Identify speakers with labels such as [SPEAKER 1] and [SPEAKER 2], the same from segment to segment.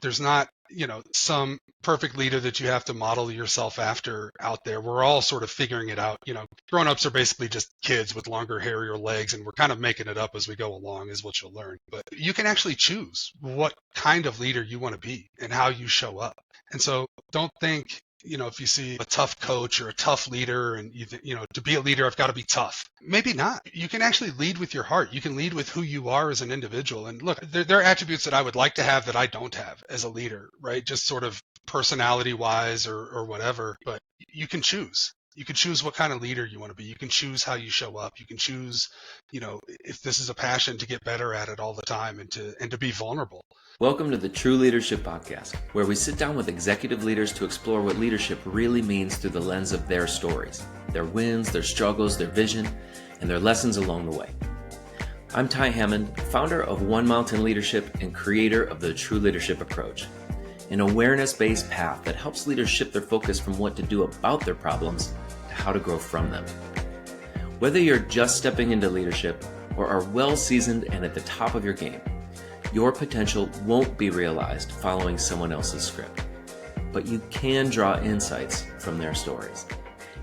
[SPEAKER 1] There's not, some perfect leader that you have to model yourself after out there. We're all sort of figuring it out. Grown-ups are basically just kids with longer, hairier legs, and we're kind of making it up as we go along is what you'll learn. But you can actually choose what kind of leader you want to be and how you show up. And so don't think, if you see a tough coach or a tough leader and to be a leader, I've got to be tough. Maybe not. You can actually lead with your heart. You can lead with who you are as an individual. And look, there are attributes that I would like to have that I don't have as a leader, right? Just sort of personality wise or whatever, but you can choose. You can choose what kind of leader you want to be. You can choose how you show up. You can choose, if this is a passion, to get better at it all the time and to be vulnerable.
[SPEAKER 2] Welcome to the True Leadership Podcast, where we sit down with executive leaders to explore what leadership really means through the lens of their stories, their wins, their struggles, their vision, and their lessons along the way. I'm Ty Hammond, founder of One Mountain Leadership and creator of the True Leadership Approach, an awareness-based path that helps leaders shift their focus from what to do about their problems to how to grow from them. Whether you're just stepping into leadership or are well-seasoned and at the top of your game, your potential won't be realized following someone else's script, but you can draw insights from their stories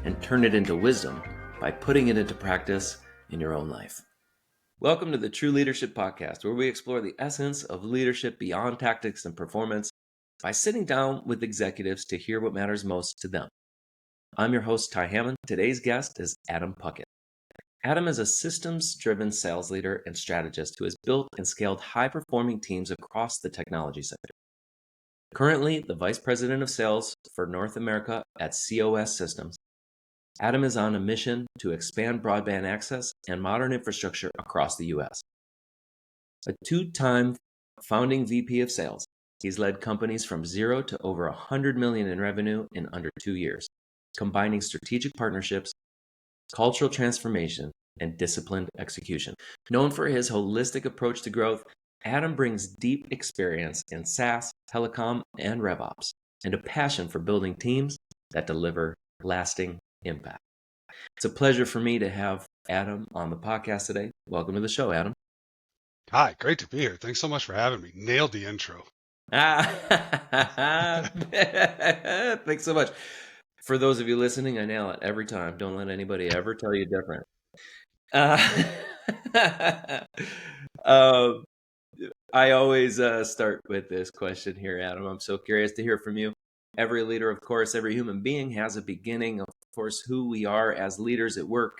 [SPEAKER 2] and turn it into wisdom by putting it into practice in your own life. Welcome to the True Leadership Podcast, where we explore the essence of leadership beyond tactics and performance by sitting down with executives to hear what matters most to them. I'm your host, Ty Hammond. Today's guest is Adam Puckett. Adam is a systems-driven sales leader and strategist who has built and scaled high-performing teams across the technology sector. Currently, the Vice President of Sales for North America at COS Systems, Adam is on a mission to expand broadband access and modern infrastructure across the U.S. A two-time founding VP of Sales, he's led companies from zero to over $100 million in revenue in under 2 years, combining strategic partnerships, cultural transformation, and disciplined execution. Known for his holistic approach to growth, Adam brings deep experience in SaaS, telecom, and RevOps, and a passion for building teams that deliver lasting impact. It's a pleasure for me to have Adam on the podcast today. Welcome to the show, Adam.
[SPEAKER 1] Hi, great to be here. Thanks so much for having me. Nailed the intro.
[SPEAKER 2] Thanks so much. For those of you listening, I nail it every time. Don't let anybody ever tell you different. I always start with this question here, Adam. I'm so curious to hear from you. Every leader, of course, every human being has a beginning. Of course, who we are as leaders at work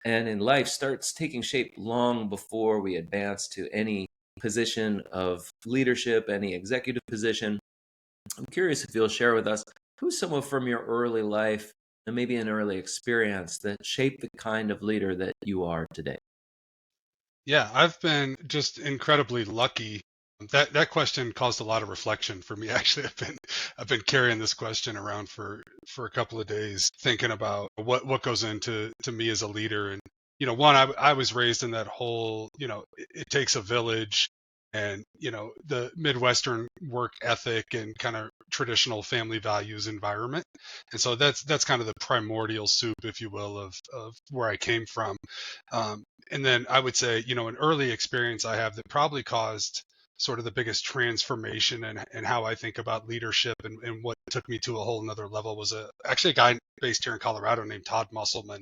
[SPEAKER 2] and in life starts taking shape long before we advance to any position of leadership, any executive position. I'm curious if you'll share with us who's someone from your early life and maybe an early experience that shaped the kind of leader that you are today.
[SPEAKER 1] Yeah, I've been just incredibly lucky. That question caused a lot of reflection for me. Actually, I've been carrying this question around for a couple of days, thinking about what goes into me as a leader. And one, I was raised in that whole it takes a village, and the Midwestern work ethic and kind of traditional family values environment. And so that's kind of the primordial soup, if you will, of where I came from. And then I would say, an early experience I have that probably caused sort of the biggest transformation and how I think about leadership and what took me to a whole nother level was actually a guy based here in Colorado named Todd Musselman,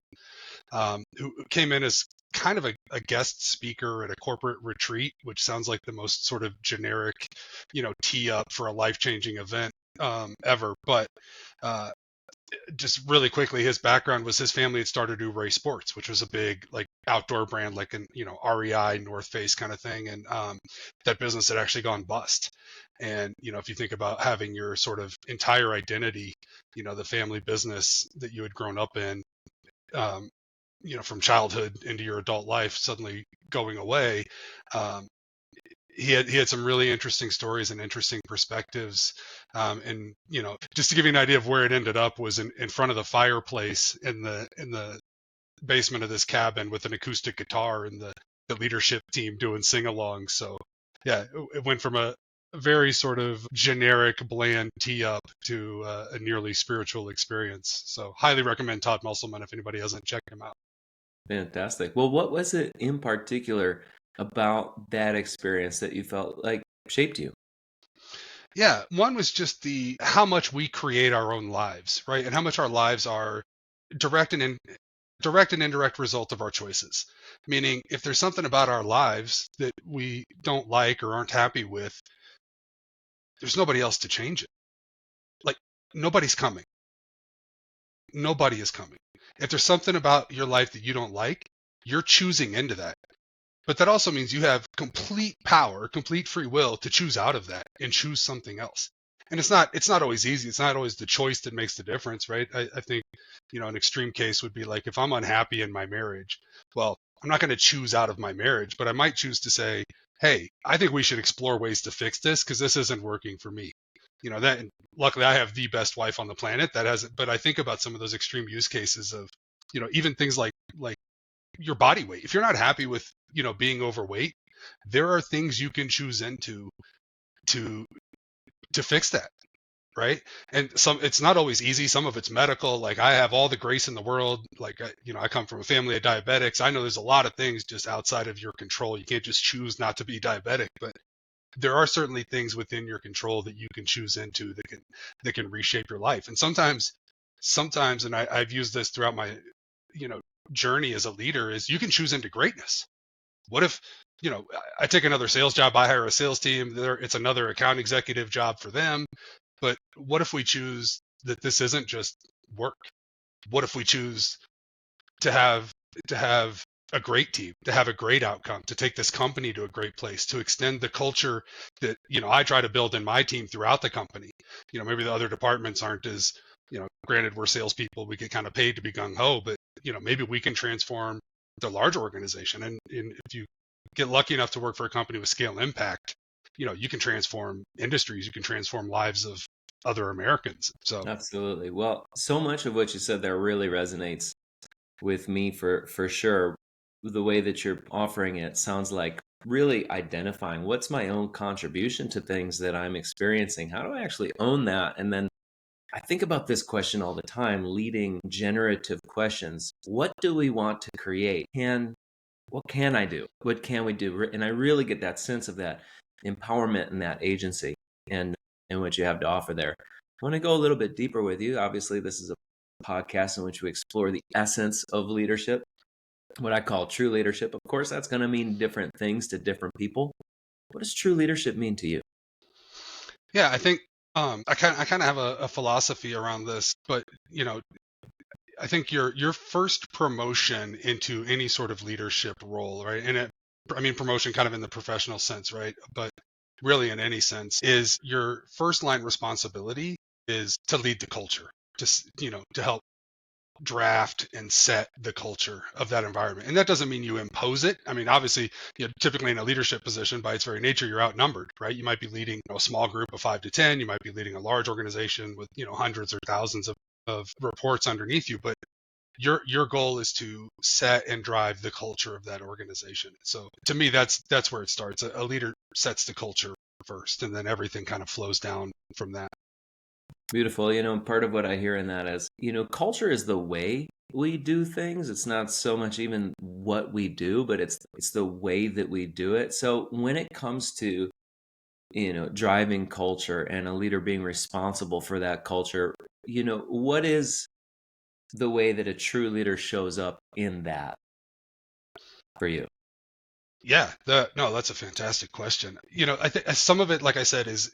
[SPEAKER 1] who came in as kind of a guest speaker at a corporate retreat, which sounds like the most sort of generic, tee up for a life-changing event ever. But just really quickly, his background was his family had started Uray Sports, which was a big like outdoor brand, like an REI, North Face kind of thing, and that business had actually gone bust. And if you think about having your sort of entire identity, the family business that you had grown up in, from childhood into your adult life suddenly going away. He had some really interesting stories and interesting perspectives. And just to give you an idea of where it ended up was in front of the fireplace in the basement of this cabin with an acoustic guitar and the leadership team doing sing-alongs. So yeah, it went from a very sort of generic, bland tee up to a nearly spiritual experience. So highly recommend Todd Musselman if anybody hasn't checked him out.
[SPEAKER 2] Fantastic. Well, what was it in particular about that experience that you felt like shaped you?
[SPEAKER 1] Yeah, one was just the how much we create our own lives, right? And how much our lives are direct and direct and indirect result of our choices. Meaning, if there's something about our lives that we don't like or aren't happy with, there's nobody else to change it. Like, nobody's coming. Nobody is coming. If there's something about your life that you don't like, you're choosing into that. But that also means you have complete power, complete free will to choose out of that and choose something else. And it's not always easy. It's not always the choice that makes the difference, right? I think, an extreme case would be like if I'm unhappy in my marriage, well, I'm not going to choose out of my marriage, but I might choose to say, hey, I think we should explore ways to fix this because this isn't working for me. That luckily I have the best wife on the planet that has it. But I think about some of those extreme use cases of, even things like your body weight. If you're not happy with, being overweight, there are things you can choose into to fix that, right? And it's not always easy. Some of it's medical. Like I have all the grace in the world. Like I come from a family of diabetics. I know there's a lot of things just outside of your control. You can't just choose not to be diabetic, but there are certainly things within your control that you can choose into that can reshape your life. And sometimes, and I've used this throughout my, journey as a leader, is you can choose into greatness. What if, I take another sales job, I hire a sales team there, it's another account executive job for them. But what if we choose that this isn't just work? What if we choose to have a great team, to have a great outcome, to take this company to a great place, to extend the culture that, I try to build in my team throughout the company. Maybe the other departments aren't as, granted we're salespeople, we get kind of paid to be gung ho, but, maybe we can transform the large organization. And if you get lucky enough to work for a company with scale impact, you can transform industries, you can transform lives of other Americans. So
[SPEAKER 2] Absolutely. Well, so much of what you said there really resonates with me for sure. The way that you're offering it sounds like really identifying what's my own contribution to things that I'm experiencing. How do I actually own that? And then I think about this question all the time, leading generative questions. What do we want to create? What can I do? What can we do? And I really get that sense of that empowerment and that agency and what you have to offer there. I want to go a little bit deeper with you. Obviously, this is a podcast in which we explore the essence of leadership, what I call true leadership. Of course, that's going to mean different things to different people. What does true leadership mean to you?
[SPEAKER 1] yeah, I think I kind of have a philosophy around this, but I think your first promotion into any sort of leadership role, right? And I mean promotion kind of in the professional sense, right? But really in any sense, is your first line responsibility is to lead the culture, to help draft and set the culture of that environment. And that doesn't mean you impose it. I mean, obviously, typically in a leadership position, by its very nature, you're outnumbered, right? You might be leading a small group of 5 to 10. You might be leading a large organization with, hundreds or thousands of reports underneath you. But your goal is to set and drive the culture of that organization. So to me, that's where it starts. A leader sets the culture first, and then everything kind of flows down from that.
[SPEAKER 2] Beautiful. Part of what I hear in that is, culture is the way we do things. It's not so much even what we do, but it's the way that we do it. So when it comes to, driving culture and a leader being responsible for that culture, what is the way that a true leader shows up in that for you?
[SPEAKER 1] Yeah, no, that's a fantastic question. I think some of it, like I said, is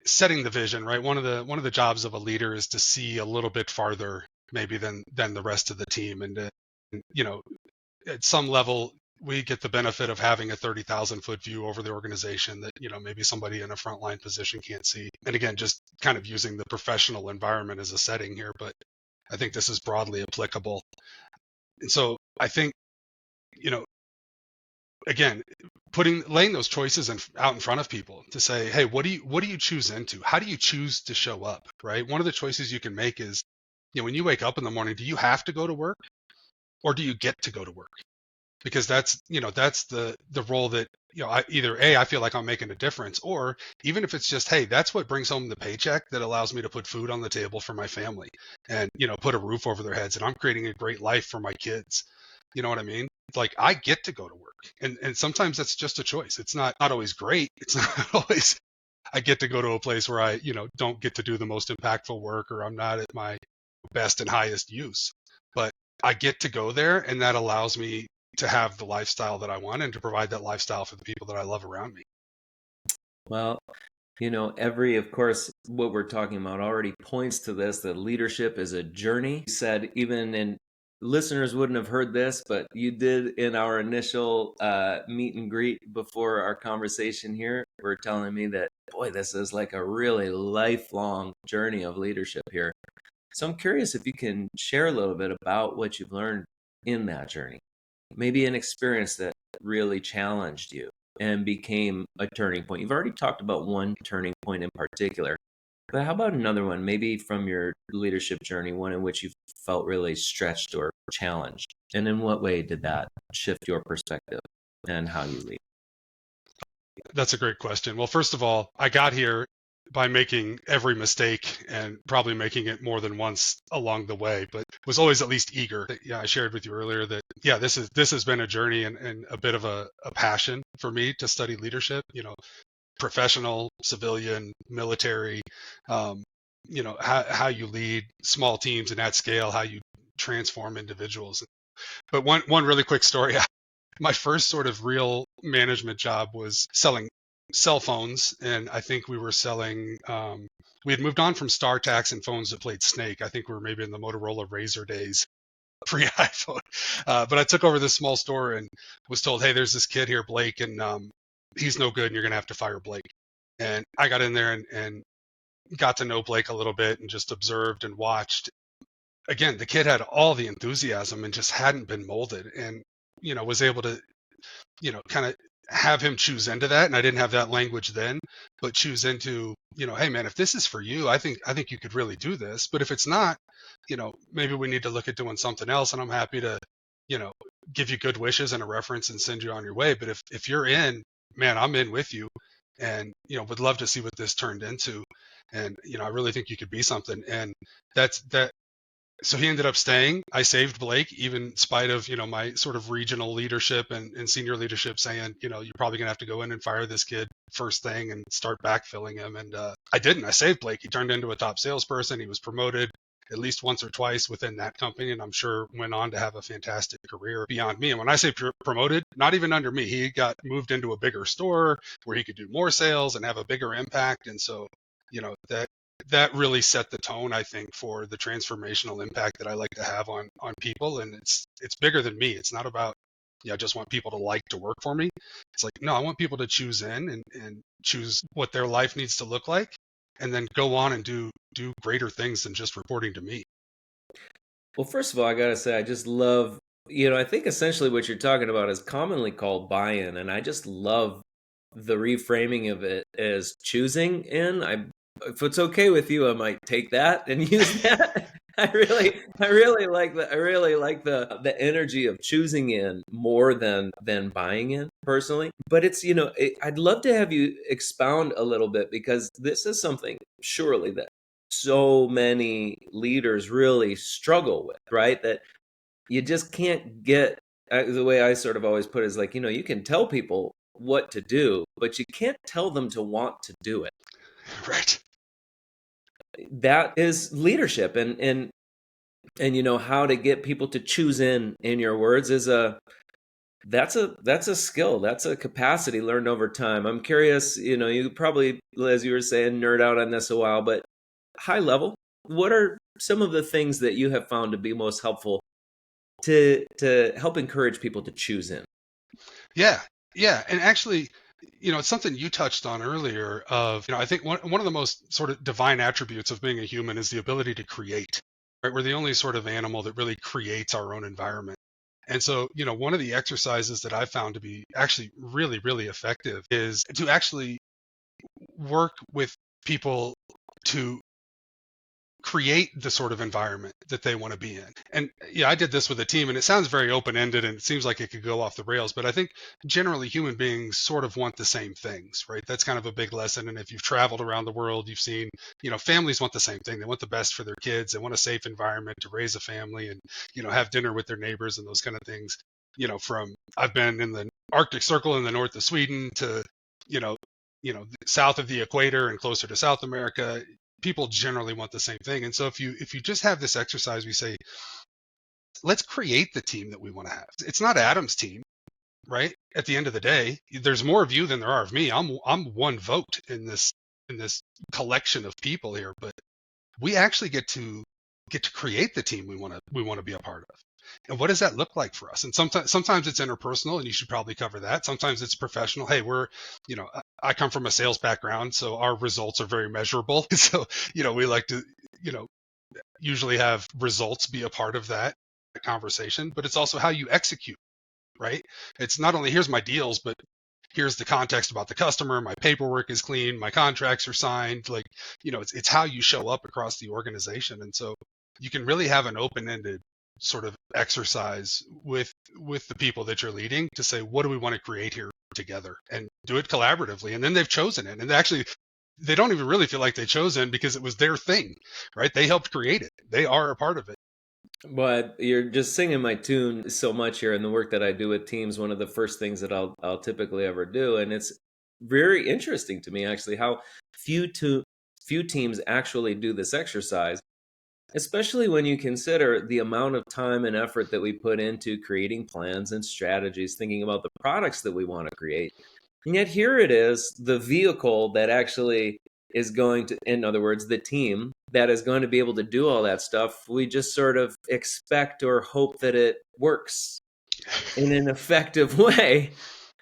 [SPEAKER 1] setting the vision, right? One of the jobs of a leader is to see a little bit farther maybe than the rest of the team. And at some level we get the benefit of having a 30,000 foot view over the organization that, maybe somebody in a frontline position can't see. And again, just kind of using the professional environment as a setting here, but I think this is broadly applicable. And so I think, again, laying those choices out in front of people to say, hey, what do you choose into? How do you choose to show up? Right. One of the choices you can make is, when you wake up in the morning, do you have to go to work or do you get to go to work? Because that's the role that, I feel like I'm making a difference, or even if it's just, hey, that's what brings home the paycheck that allows me to put food on the table for my family and, put a roof over their heads, and I'm creating a great life for my kids. You know what I mean? Like I get to go to work, and sometimes that's just a choice. It's not always great. It's not always I get to go to a place where I, don't get to do the most impactful work, or I'm not at my best and highest use. But I get to go there, and that allows me to have the lifestyle that I want and to provide that lifestyle for the people that I love around me.
[SPEAKER 2] Well, of course, what we're talking about already points to this, that leadership is a journey. You said, even in listeners wouldn't have heard this, but you did in our initial meet and greet before our conversation here, were telling me that, boy, this is like a really lifelong journey of leadership here. So I'm curious if you can share a little bit about what you've learned in that journey. Maybe an experience that really challenged you and became a turning point. You've already talked about one turning point in particular, but how about another one, maybe from your leadership journey, one in which you felt really stretched or challenged? And in what way did that shift your perspective and how you lead?
[SPEAKER 1] That's a great question. Well, first of all, I got here by making every mistake and probably making it more than once along the way, but was always at least eager. Yeah, I shared with you earlier that, this has been a journey and a bit of a passion for me to study leadership, professional, civilian, military, how you lead small teams and at scale, how you transform individuals. But one really quick story. My first sort of real management job was selling cell phones, and I think we were selling. We had moved on from StarTAC and phones that played Snake. I think we were maybe in the Motorola Razr days, pre-iPhone. But I took over this small store and was told, "Hey, there's this kid here, Blake, and he's no good, and you're gonna have to fire Blake." And I got in there and got to know Blake a little bit and just observed and watched. Again, the kid had all the enthusiasm and just hadn't been molded, and was able to kind of have him choose into that. And I didn't have that language then, but choose into, hey man, if this is for you, I think you could really do this. But if it's not, maybe we need to look at doing something else. And I'm happy to, give you good wishes and a reference and send you on your way. But if you're in, man, I'm in with you, and, would love to see what this turned into. And, I really think you could be something. And that's that. So he ended up staying. I saved Blake, even in spite of, my sort of regional leadership and senior leadership saying, you're probably gonna have to go in and fire this kid first thing and start backfilling him. And I didn't. I saved Blake. He turned into a top salesperson. He was promoted at least once or twice within that company, and I'm sure went on to have a fantastic career beyond me. And when I say promoted, not even under me, he got moved into a bigger store where he could do more sales and have a bigger impact. And so, that really set the tone, I think, for the transformational impact that I like to have on people. And it's bigger than me. It's not about, I just want people to like to work for me. It's like, no, I want people to choose in and choose what their life needs to look like, and then go on and do greater things than just reporting to me.
[SPEAKER 2] Well, first of all, I got to say, I just love, I think essentially what you're talking about is commonly called buy-in. And I just love the reframing of it as choosing in. If it's okay with you, I might take that and use that. I really like the the energy of choosing in more than buying in personally. But it's, I'd love to have you expound a little bit, because this is something surely that so many leaders really struggle with, right? That you just can't get, the way I sort of always put it is like, you can tell people what to do, but you can't tell them to want to do it.
[SPEAKER 1] Right.
[SPEAKER 2] That is leadership, and how to get people to choose in your words is that's a skill, that's a capacity learned over time. I'm curious, you probably, as you were saying, nerd out on this a while, but high level, what are some of the things that you have found to be most helpful to help encourage people to choose in?
[SPEAKER 1] Yeah, and actually, it's something you touched on earlier of, I think one of the most sort of divine attributes of being a human is the ability to create, right? We're the only sort of animal that really creates our own environment. And so, one of the exercises that I found to be actually really, really effective is to actually work with people to create the sort of environment that they want to be in. And I did this with a team, and it sounds very open-ended and it seems like it could go off the rails, but I think generally human beings sort of want the same things, right? That's kind of a big lesson. And if you've traveled around the world, you've seen, families want the same thing. They want the best for their kids. They want a safe environment to raise a family and, have dinner with their neighbors and those kind of things. From I've been in the Arctic Circle in the north of Sweden to, south of the equator and closer to South America, people generally want the same thing. And so if you just have this exercise, we say, let's create the team that we want to have. It's not Adam's team, right? At the end of the day, there's more of you than there are of me. I'm one vote in this collection of people here, but we actually get to create the team we want to be a part of. And what does that look like for us? And sometimes it's interpersonal, and you should probably cover that. Sometimes it's professional. Hey, I come from a sales background, so our results are very measurable. So, we like to, usually have results be a part of that conversation, but it's also how you execute, right? It's not only here's my deals, but here's the context about the customer. My paperwork is clean. My contracts are signed. Like, it's how you show up across the organization. And so you can really have an open-ended sort of exercise with the people that you're leading to say, what do we want to create here together, and do it collaboratively. And then they've chosen it. And actually, they don't even really feel like they chose it because it was their thing, right? They helped create it. They are a part of it.
[SPEAKER 2] But you're just singing my tune so much here in the work that I do with teams. One of the first things that I'll typically ever do, and it's very interesting to me actually how few teams actually do this exercise, especially when you consider the amount of time and effort that we put into creating plans and strategies, thinking about the products that we want to create. And yet here it is, the vehicle that actually is going to, in other words, the team that is going to be able to do all that stuff, we just sort of expect or hope that it works in an effective way.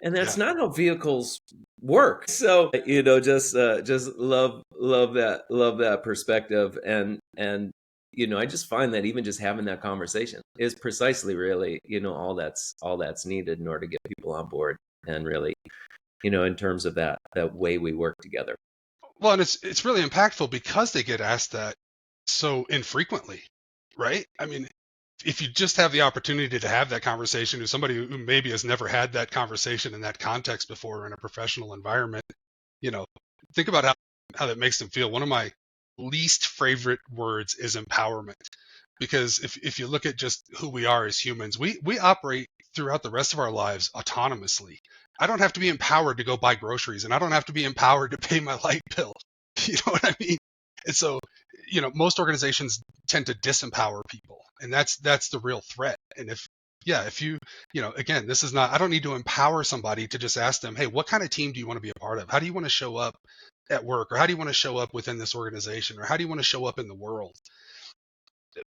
[SPEAKER 2] And that's not how vehicles work. So, just love that perspective. And, I just find that even just having that conversation is precisely really, all that's needed in order to get people on board and really, in terms of that way we work together.
[SPEAKER 1] Well, and it's really impactful because they get asked that so infrequently, right? I mean, if you just have the opportunity to have that conversation with somebody who maybe has never had that conversation in that context before in a professional environment, think about how that makes them feel. One of my least favorite words is empowerment, because if you look at just who we are as humans, we operate throughout the rest of our lives autonomously. I don't have to be empowered to go buy groceries, and I don't have to be empowered to pay my light bill. You know what I mean? And so, most organizations tend to disempower people, and that's the real threat. And if you, again, this is not, I don't need to empower somebody to just ask them, hey, what kind of team do you want to be a part of? How do you want to show up at work? Or how do you want to show up within this organization? Or how do you want to show up in the world?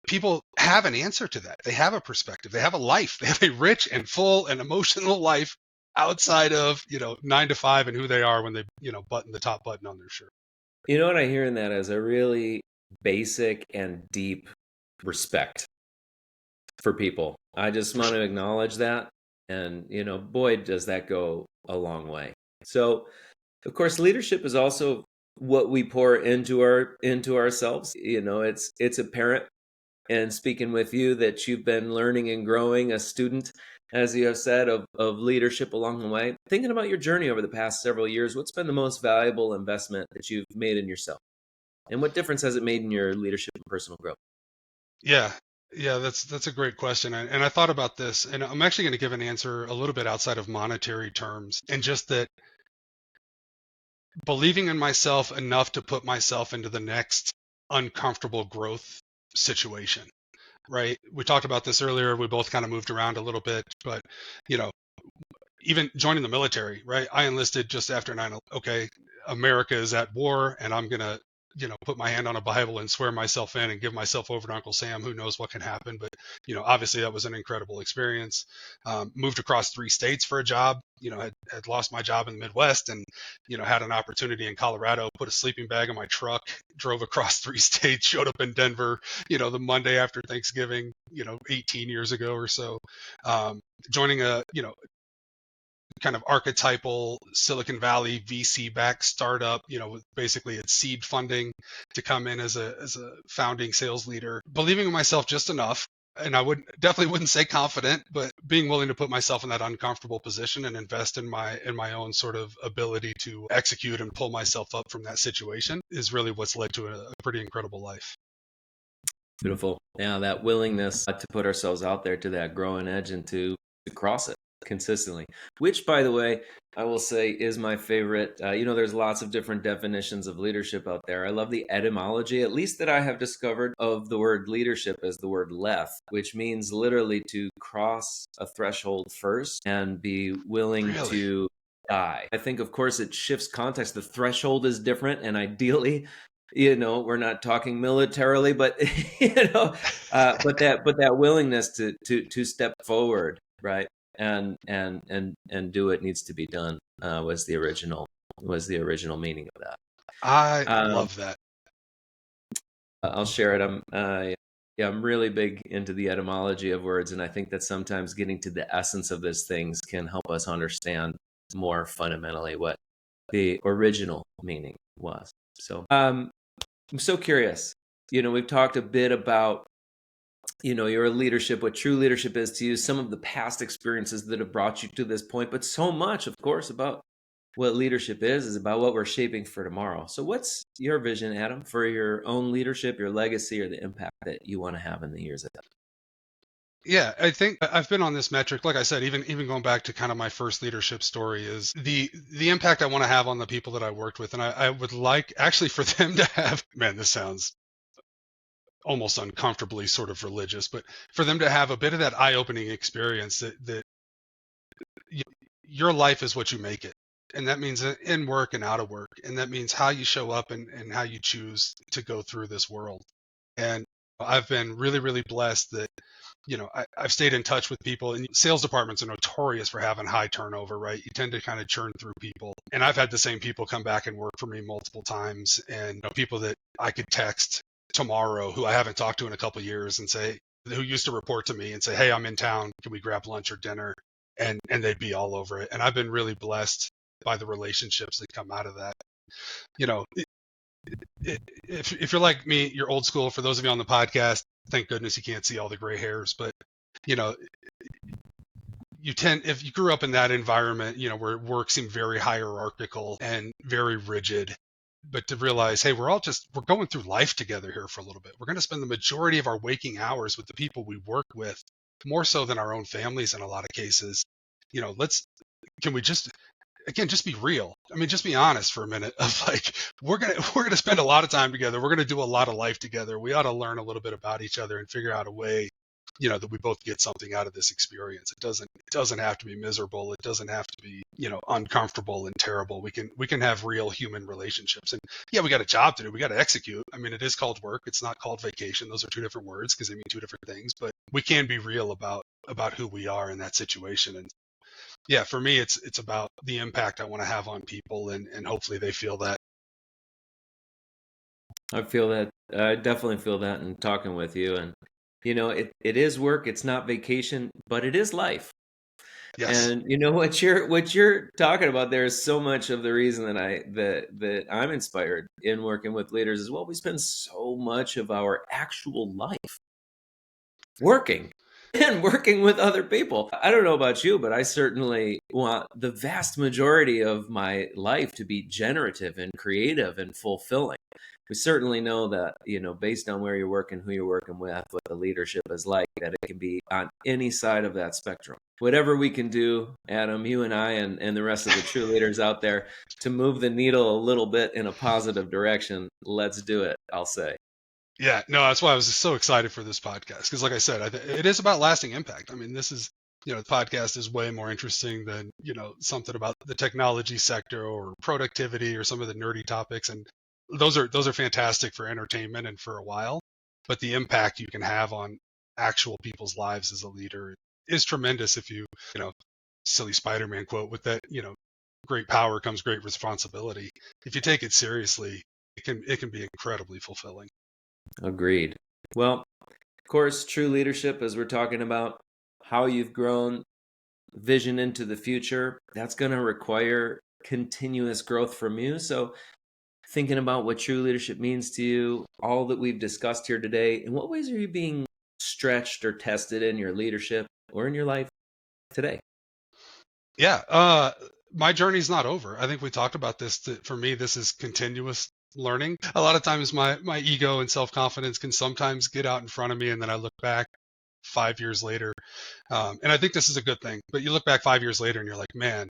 [SPEAKER 1] People have an answer to that. They have a perspective. They have a life. They have a rich and full and emotional life outside of, 9 to 5 and who they are when they, button the top button on their shirt.
[SPEAKER 2] You know what I hear in that is a really basic and deep respect for people. I just want to acknowledge that. And, boy, does that go a long way. So, of course, leadership is also what we pour into ourselves. It's apparent, and speaking with you, that you've been learning and growing, a student, as you have said, of leadership along the way. Thinking about your journey over the past several years, what's been the most valuable investment that you've made in yourself? And what difference has it made in your leadership and personal growth?
[SPEAKER 1] Yeah, that's a great question. And I thought about this, and I'm actually going to give an answer a little bit outside of monetary terms, and just that believing in myself enough to put myself into the next uncomfortable growth situation, right? We talked about this earlier. We both kind of moved around a little bit, but, even joining the military, right? I enlisted just after 9/11. Okay, America is at war, and I'm going to, put my hand on a Bible and swear myself in and give myself over to Uncle Sam. Who knows what can happen? But, obviously that was an incredible experience. Moved across 3 states for a job, had lost my job in the Midwest, and, had an opportunity in Colorado, put a sleeping bag in my truck, drove across 3 states, showed up in Denver, the Monday after Thanksgiving, 18 years ago or so, joining a, kind of archetypal Silicon Valley VC-backed startup, basically it's seed funding to come in as a founding sales leader, believing in myself just enough. And I definitely wouldn't say confident, but being willing to put myself in that uncomfortable position and invest in my own sort of ability to execute and pull myself up from that situation is really what's led to a pretty incredible life.
[SPEAKER 2] Beautiful. Yeah, that willingness to put ourselves out there to that growing edge and to cross it. consistently, which, by the way, I will say is my favorite. There's lots of different definitions of leadership out there. I love the etymology, at least that I have discovered, of the word leadership as the word leth, which means literally to cross a threshold first and be willing
[SPEAKER 1] Really?
[SPEAKER 2] to die. I think, of course, it shifts context. The threshold is different, and ideally, we're not talking militarily, but but that willingness to step forward, right, and do what needs to be done was the original meaning of that.
[SPEAKER 1] I love that.
[SPEAKER 2] I'll share it. I'm really big into the etymology of words, and I think that sometimes getting to the essence of these things can help us understand more fundamentally what the original meaning was. So I'm so curious. We've talked a bit about your leadership, what true leadership is to you, some of the past experiences that have brought you to this point, but so much, of course, about what leadership is about what we're shaping for tomorrow. So what's your vision, Adam, for your own leadership, your legacy, or the impact that you want to have in the years ahead?
[SPEAKER 1] Yeah, I think I've been on this metric, like I said, even going back to kind of my first leadership story, is the impact I want to have on the people that I worked with. And I would like actually for them to have, man, this sounds almost uncomfortably sort of religious, but for them to have a bit of that eye-opening experience that your life is what you make it. And that means in work and out of work. And that means how you show up and how you choose to go through this world. And I've been really, really blessed that, I've stayed in touch with people, and sales departments are notorious for having high turnover, right? You tend to kind of churn through people. And I've had the same people come back and work for me multiple times, and people that I could text tomorrow who I haven't talked to in a couple of years and say, who used to report to me and say, hey, I'm in town. Can we grab lunch or dinner? And they'd be all over it. And I've been really blessed by the relationships that come out of that. If you're like me, you're old school. For those of you on the podcast, thank goodness you can't see all the gray hairs, but if you grew up in that environment, where work seemed very hierarchical and very rigid, but to realize, hey, we're going through life together here for a little bit. We're going to spend the majority of our waking hours with the people we work with, more so than our own families in a lot of cases. Can we just be real? I mean, just be honest for a minute of like, we're going to spend a lot of time together. We're going to do a lot of life together. We ought to learn a little bit about each other and figure out a way, that we both get something out of this experience. It doesn't have to be miserable. It doesn't have to be, uncomfortable and terrible. We can have real human relationships. And yeah, we got a job to do. We got to execute. I mean, it is called work. It's not called vacation. Those are two different words because they mean two different things, but we can be real about who we are in that situation. And yeah, for me, it's about the impact I want to have on people, and hopefully they feel that.
[SPEAKER 2] I feel that. I definitely feel that in talking with you. And, it is work. It's not vacation, but it is life.
[SPEAKER 1] Yes.
[SPEAKER 2] And what you're talking about there is so much of the reason that I'm inspired in working with leaders as well. We spend so much of our actual life working and working with other people. I don't know about you, but I certainly want the vast majority of my life to be generative and creative and fulfilling. We certainly know that, based on where you're working, who you're working with, what the leadership is like, that it can be on any side of that spectrum. Whatever we can do, Adam, you and I and the rest of the true leaders out there to move the needle a little bit in a positive direction, let's do it, I'll say.
[SPEAKER 1] Yeah, no, that's why I was so excited for this podcast. Because like I said, it is about lasting impact. I mean, this is, the podcast is way more interesting than, something about the technology sector or productivity or some of the nerdy topics. And those are fantastic for entertainment and for a while. But the impact you can have on actual people's lives as a leader is tremendous. If you, silly Spider-Man quote with that, great power comes great responsibility. If you take it seriously, it can be incredibly fulfilling.
[SPEAKER 2] Agreed. Well, of course, true leadership, as we're talking about how you've grown, vision into the future, that's going to require continuous growth from you. So thinking about what true leadership means to you, all that we've discussed here today, in what ways are you being stretched or tested in your leadership or in your life today?
[SPEAKER 1] Yeah, my journey's not over. I think we talked about this. For me, this is continuous learning. A lot of times my ego and self-confidence can sometimes get out in front of me, and then I look back 5 years later. And I think this is a good thing, but you look back 5 years later and you're like, man,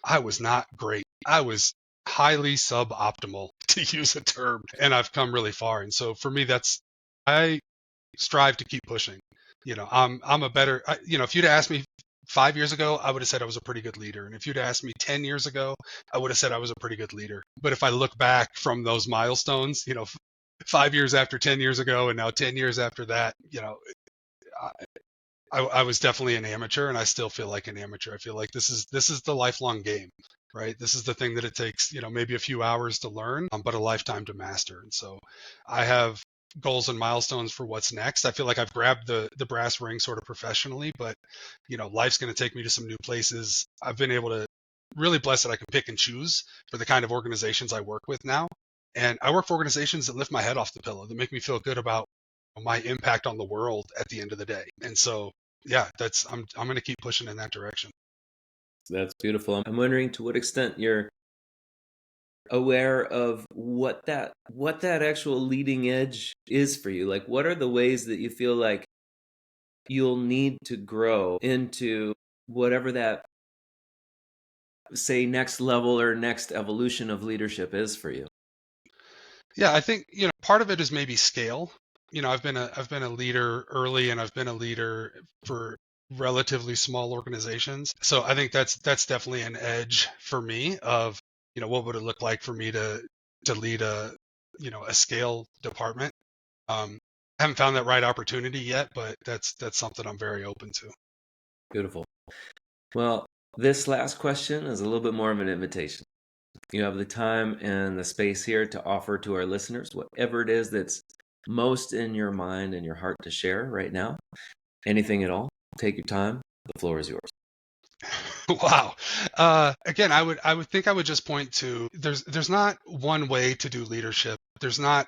[SPEAKER 1] I was not great. I was highly suboptimal, to use a term, and I've come really far. And so for me, I strive to keep pushing. I'm a better, if you'd asked me 5 years ago, I would have said I was a pretty good leader. And if you'd asked me 10 years ago, I would have said I was a pretty good leader. But if I look back from those milestones, 5 years after 10 years ago, and now 10 years after that, I was definitely an amateur, and I still feel like an amateur. I feel like this is the lifelong game, right? This is the thing that it takes, maybe a few hours to learn, but a lifetime to master. And so I have goals and milestones for what's next. I feel like I've grabbed the brass ring sort of professionally, but life's going to take me to some new places. I've been able to really blessed that I can pick and choose for the kind of organizations I work with now. And I work for organizations that lift my head off the pillow, that make me feel good about my impact on the world at the end of the day. And so, yeah, I'm going to keep pushing in that direction.
[SPEAKER 2] That's beautiful. I'm wondering to what extent you're aware of what that actual leading edge is for you. Like, what are the ways that you feel like you'll need to grow into whatever that, say, next level or next evolution of leadership is for you?
[SPEAKER 1] Yeah, I think, part of it is maybe scale. I've been a leader early, and I've been a leader for relatively small organizations. So I think that's definitely an edge for me of, what would it look like for me to lead a scale department. I haven't found that right opportunity yet, but that's something I'm very open to.
[SPEAKER 2] Beautiful. Well, this last question is a little bit more of an invitation. You have the time and the space here to offer to our listeners whatever it is that's most in your mind and your heart to share right now. Anything at all. Take your time. The floor is yours.
[SPEAKER 1] Wow. Again, I would think I would just point to there's not one way to do leadership. There's not,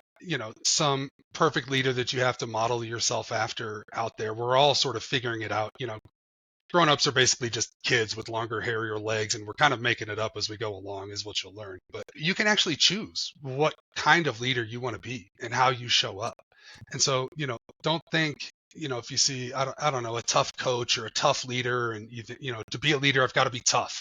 [SPEAKER 1] some perfect leader that you have to model yourself after out there. We're all sort of figuring it out. Grown-ups are basically just kids with longer, hairier legs, and we're kind of making it up as we go along, is what you'll learn. But you can actually choose what kind of leader you want to be and how you show up. And so, don't think, if you see, I don't know, a tough coach or a tough leader, and to be a leader, I've got to be tough.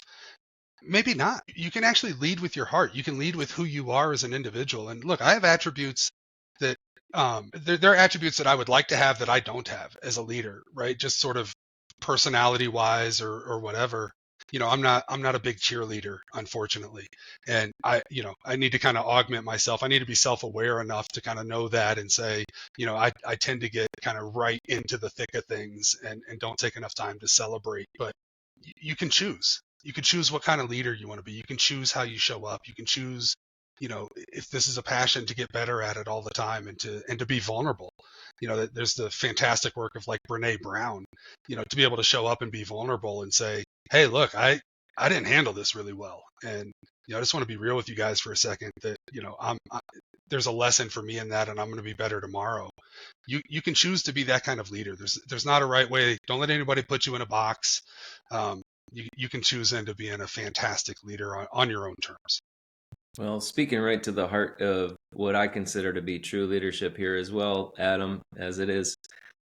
[SPEAKER 1] Maybe not. You can actually lead with your heart. You can lead with who you are as an individual. And look, I have attributes that there are attributes that I would like to have that I don't have as a leader, right? Just sort of personality wise or whatever. I'm not a big cheerleader, unfortunately. And I need to kind of augment myself. I need to be self-aware enough to kind of know that and say, I tend to get kind of right into the thick of things and don't take enough time to celebrate. But you can choose. You can choose what kind of leader you want to be. You can choose how you show up. You can choose, if this is a passion, to get better at it all the time and to be vulnerable. There's the fantastic work of like Brene Brown, to be able to show up and be vulnerable and say, hey, look, I didn't handle this really well. And, I just want to be real with you guys for a second that, there's a lesson for me in that, and I'm going to be better tomorrow. You can choose to be that kind of leader. There's not a right way. Don't let anybody put you in a box. You can choose then to be a fantastic leader on your own terms.
[SPEAKER 2] Well, speaking right to the heart of what I consider to be true leadership here as well, Adam, as it is,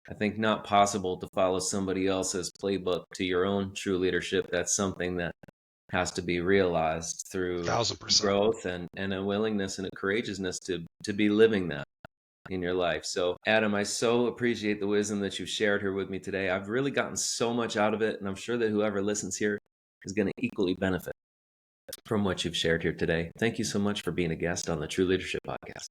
[SPEAKER 2] I think, not possible to follow somebody else's playbook to your own true leadership. That's something that has to be realized through
[SPEAKER 1] 1000%.
[SPEAKER 2] growth and a willingness and a courageousness to be living that in your life. So, Adam, I so appreciate the wisdom that you've shared here with me today. I've really gotten so much out of it, and I'm sure that whoever listens here is going to equally benefit from what you've shared here today. Thank you so much for being a guest on the True Leadership Podcast.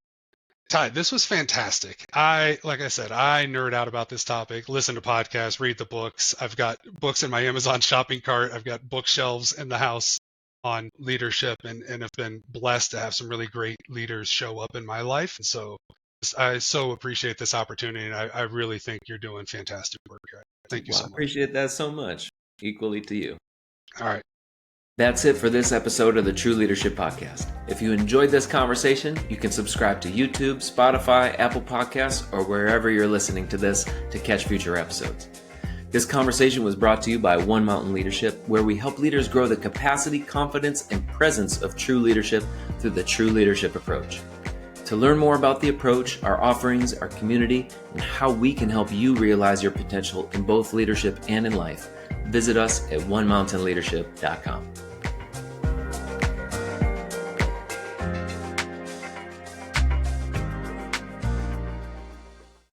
[SPEAKER 1] Ty, this was fantastic. Like I said, I nerd out about this topic, listen to podcasts, read the books. I've got books in my Amazon shopping cart. I've got bookshelves in the house on leadership, and have been blessed to have some really great leaders show up in my life. And so I so appreciate this opportunity, and I really think you're doing fantastic work. Thank you so much. I
[SPEAKER 2] appreciate that so much. Equally to you.
[SPEAKER 1] All right.
[SPEAKER 2] That's it for this episode of the True Leadership Podcast. If you enjoyed this conversation, you can subscribe to YouTube, Spotify, Apple Podcasts, or wherever you're listening to this to catch future episodes. This conversation was brought to you by One Mountain Leadership, where we help leaders grow the capacity, confidence, and presence of true leadership through the True Leadership approach. To learn more about the approach, our offerings, our community, and how we can help you realize your potential in both leadership and in life, visit us at onemountainleadership.com.